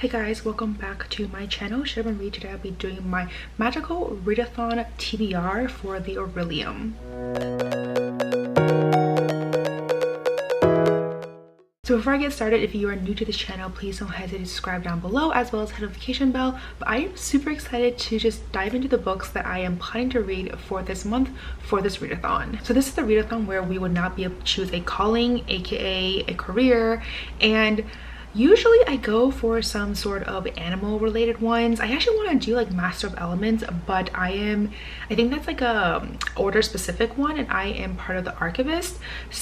Hey guys, welcome back to my channel. Should I read today? I'll be doing my magical readathon TBR for the orilium. So before I get started, if you are new to this channel, please don't hesitate to subscribe down below as well as hit the notification bell. But I am super excited to just dive into the books that I am planning to read for this month for this readathon. So this is the readathon where we would not be able to choose a calling, aka a career, and usually I go for some sort of animal related ones. I actually want to do like Master of Elements, but I think that's like a order specific one, and I am part of the archivist,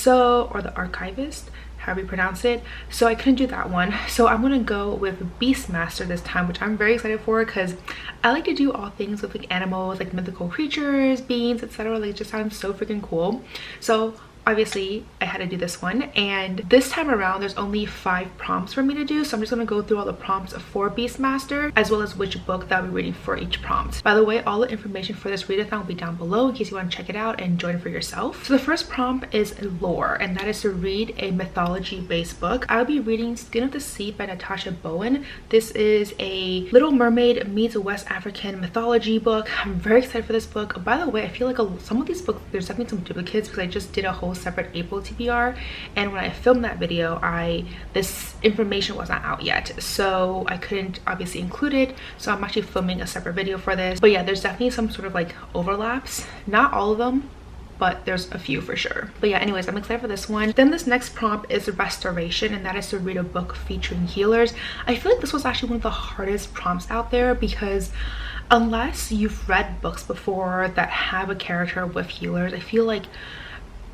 or the archivist, however you pronounce it, so I couldn't do that one. So I'm gonna go with Beastmaster this time, which I'm very excited for because I like to do all things with like animals, like mythical creatures, beings, etc. Like it just sounds so freaking cool. So obviously I had to do this one, and this time around there's only 5 prompts for me to do, so I'm just going to go through all the prompts for Beastmaster as well as which book that I'll be reading for each prompt. By the way, all the information for this readathon will be down below in case you want to check it out and join for yourself. So the first prompt is lore, and that is to read a mythology based book. I'll be reading Skin of the Sea by Natasha Bowen. This is a Little Mermaid meets West African mythology book. I'm very excited for this book. By the way, I feel like some of these books, there's definitely some duplicates because I just did a whole separate April TBR, and when I filmed that video this information was not out yet, so I couldn't obviously include it, so I'm actually filming a separate video for this. But yeah, there's definitely some sort of like overlaps, not all of them, but there's a few for sure. But yeah, anyways, I'm excited for this one. Then this next prompt is restoration, and that is to read a book featuring healers. I feel like this was actually one of the hardest prompts out there because unless you've read books before that have a character with healers, I feel like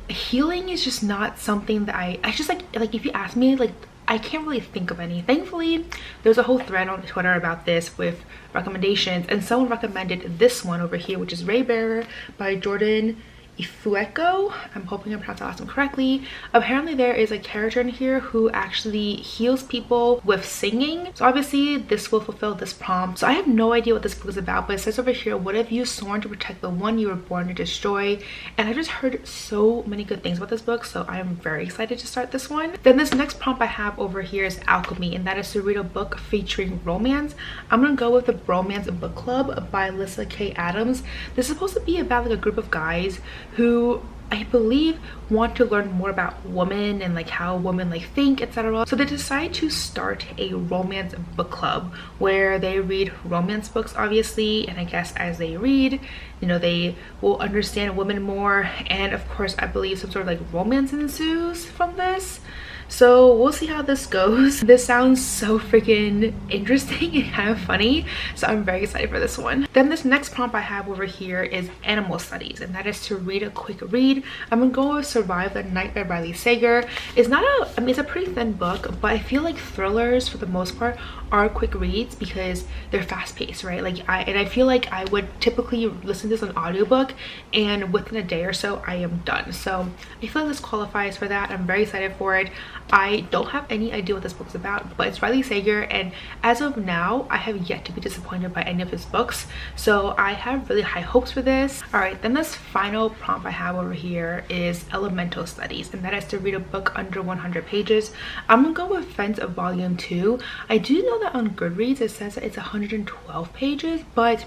healing is just not something that I just like if you ask me, like I can't really think of any. Thankfully there's a whole thread on Twitter about this with recommendations, and someone recommended this one over here, which is Raybearer by Jordan Ifueko. I'm hoping I pronounced that last name correctly. Apparently there is a character in here who actually heals people with singing, so obviously this will fulfill this prompt. So I have no idea what this book is about, but it says over here, what have you sworn to protect the one you were born to destroy? And I just heard so many good things about this book, so I am very excited to start this one. Then this next prompt I have over here is alchemy, and that is to read a book featuring romance. I'm gonna go with the Bromance Book Club by Alyssa K. Adams. This is supposed to be about like a group of guys who I believe want to learn more about women and like how women like think, etc. So they decide to start a romance book club where they read romance books, obviously, and I guess as they read, you know, they will understand women more, and of course I believe some sort of like romance ensues from this. So we'll see how this goes. This sounds so freaking interesting and kind of funny, so I'm very excited for this one. Then this next prompt I have over here is animal studies, and that is to read a quick read. I'm gonna go with Survive the Night by Riley Sager. It's not I mean it's a pretty thin book, but I feel like thrillers for the most part are quick reads because they're fast-paced, right? Like I feel like I would typically listen to this on audiobook, and within a day or so I am done. So I feel like this qualifies for that. I'm very excited for it. I don't have any idea what this book's about, but it's Riley Sager, and as of now I have yet to be disappointed by any of his books, so I have really high hopes for this. All right, then this final prompt I have over here is elemental studies, and that is to read a book under 100 pages. I'm gonna go with Fence of Volume 2. I do know that on Goodreads it says that it's 112 pages, but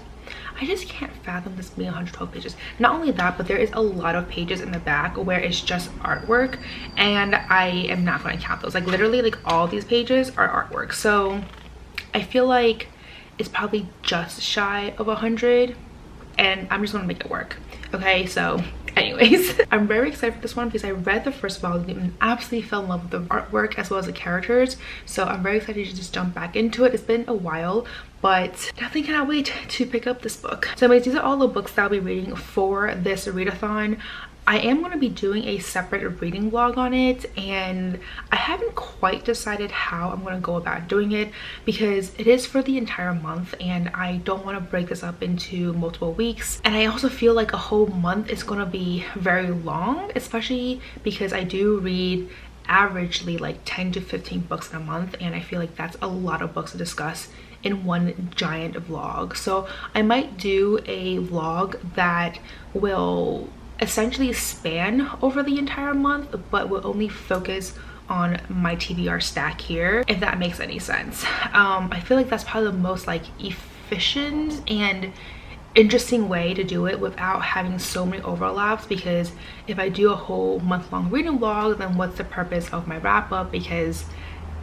I just can't fathom this being 112 pages. Not only that, but there is a lot of pages in the back where it's just artwork, and I am not going to count those. Like literally, like all these pages are artwork, so I feel like it's probably just shy of 100, and I'm just going to make it work. Okay, so anyways, I'm very excited for this one because I read the first volume and absolutely fell in love with the artwork as well as the characters, so I'm very excited to just jump back into it. It's been a while, but definitely cannot wait to pick up this book. So anyways, these are all the books that I'll be reading for this readathon. I am going to be doing a separate reading vlog on it, and I haven't quite decided how I'm going to go about doing it because it is for the entire month and I don't want to break this up into multiple weeks, and I also feel like a whole month is going to be very long, especially because I do read averagely like 10 to 15 books in a month, and I feel like that's a lot of books to discuss in one giant vlog. So I might do a vlog that will essentially span over the entire month, but will only focus on my TBR stack here, if that makes any sense. I feel like that's probably the most like efficient and interesting way to do it without having so many overlaps, because if I do a whole month-long reading vlog, then what's the purpose of my wrap-up? Because,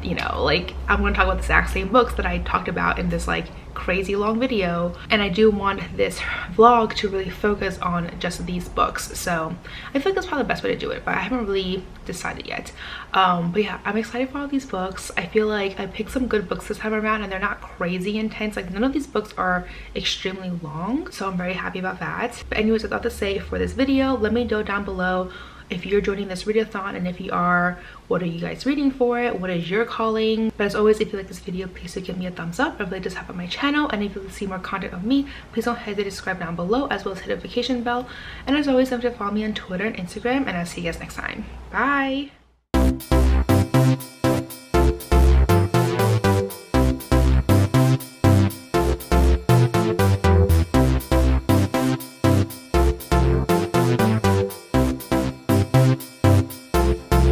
you know, like, I'm going to talk about the exact same books that I talked about in this like crazy long video, and I do want this vlog to really focus on just these books. So I feel like that's probably the best way to do it, but I haven't really decided yet. But yeah, I'm excited for all these books. I feel like I picked some good books this time around, and they're not crazy intense. Like, none of these books are extremely long, so I'm very happy about that. But anyways, without to say for this video, let me know down below if you're joining this readathon, and if you are, what are you guys reading for it? What is your calling? But as always, if you like this video, please do give me a thumbs up. I really just help out my channel, and if you want to see more content of me, please don't hesitate to subscribe down below, as well as hit the notification bell. And as always, don't forget to follow me on Twitter and Instagram, and I'll see you guys next time. Bye.